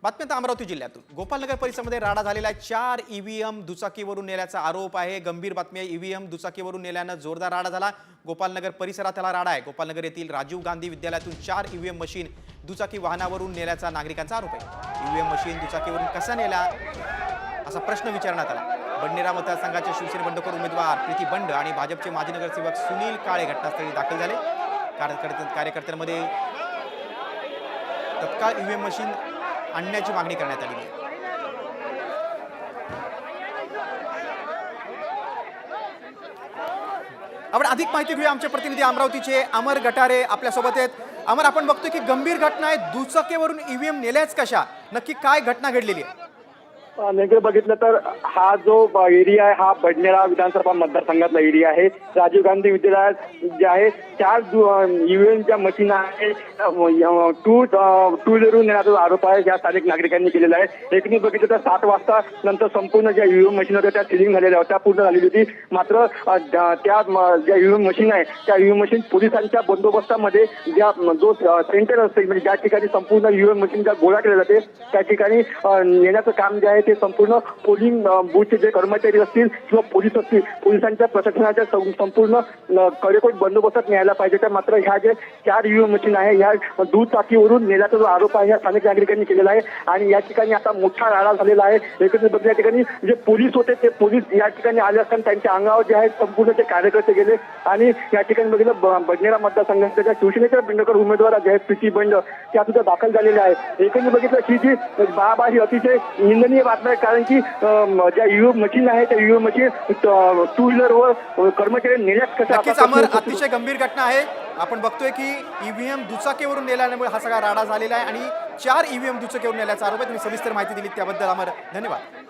बातमी आता अमरावती जिल्ह्यातून गोपालनगर परिसरामध्ये राडा झालेला आहे। 4 ईव्हीएम दुचाकीवरून नेल्याचा आरोप आहे। गंभीर बातमी आहे। ईव्हीएम दुचाकीवरून नेल्याने जोरदार राडा झाला। गोपालनगर परिसरात त्याला राडा आहे। गोपालनगर येथील राजीव गांधी विद्यालयातून 4 ईव्हीएम मशीन दुचाकी वाहनावरून नेल्याचा नागरिकांचा आरोप आहे। ईव्हीएम मशीन दुचाकीवरून कसा नेला असा प्रश्न विचारण्यात आला। बडनेरा मतदारसंघाचे शिवसेना बंडखोर उमेदवार प्रीती बंड आणि भाजपचे माजी नगरसेवक सुनील काळे घटनास्थळी दाखल झाले। कार्यकर्त्यांमध्ये तत्काळ ईव्हीएम मशीन आणण्याची मागणी करण्यात आली आहे। आपण अधिक माहिती घेऊया। आमचे प्रतिनिधी अमरावतीचे अमर गटारे आपल्या सोबत आहेत। अमर, आपण बघतोय की गंभीर घटना आहे। दुचाकीवरून ईव्हीएम नेल्याच कशा, नक्की काय घटना घडलेली आहे? नेमकं बघितलं तर हा जो एरिया आहे हा बडनेरा विधानसभा मतदारसंघातला एरिया आहे। राजीव गांधी विद्यालयात जे आहे 4 ईव्हीएमच्या मशीन आहे टू व्हीलरवरून नेण्याचा आरोप आहे या स्थानिक नागरिकांनी केलेला आहे। एकूण बघितलं तर 7 वाजता नंतर संपूर्ण ज्या ईव्हीएम मशीन होत्या त्या सिलिंग झालेल्या होत्या, पूर्ण झालेली होती। मात्र त्या ज्या ईव्हीएम मशीन आहे त्या ईव्हीएम मशीन पोलिसांच्या बंदोबस्तामध्ये ज्या जो सेंटर असते म्हणजे ज्या ठिकाणी संपूर्ण ईव्हीएम मशीन ज्या गोळा केल्या जाते त्या ठिकाणी नेण्याचं काम जे आहे ते संपूर्ण पोलिंग बूथचे जे कर्मचारी असतील किंवा पोलीस असतील पोलिसांच्या प्रशासनाच्या संपूर्ण कडेकोट बंदोबस्तात न्यायला पाहिजे। तर मात्र ह्या जे 4 ईव्हीएम मशीन आहे ह्या दुचाकीवरून नेल्याचा जो आरोप आहे या स्थानिक नागरिकांनी केलेला आहे आणि या ठिकाणी आता मोठा राडा झालेला आहे। एकंदरीत बघितलं या ठिकाणी जे पोलीस होते ते पोलीस या ठिकाणी आले असताना त्यांच्या अंगावर जे आहे संपूर्ण ते कार्यकर्ते गेले आणि या ठिकाणी बघितलं बडनेरा मतदारसंघाच्या ज्या बंडखोर उमेदवार जे आहेत प्रीती बंड त्या सुद्धा दाखल झालेल्या आहेत। एकंदरीत बघितलं ही जी बाब ही अतिशय निंदनीय बातमी आहे, कारण की ज्या ईव्हीएम मशीन आहे त्या ईव्हीएम मशीन टू व्हीलरवर कर्मचारी नेण्यात कशा अतिशय गंभीर घटना आहे। आपण बघतोय की ईव्हीएम दुचाकीवरून नेल्यामुळे हा सगळा राडा झालेला आहे आणि 4 ईव्हीएम दुचाकीवरून नेल्याचा आरोप आहे। तुम्ही सविस्तर माहिती दिली त्याबद्दल अमर धन्यवाद।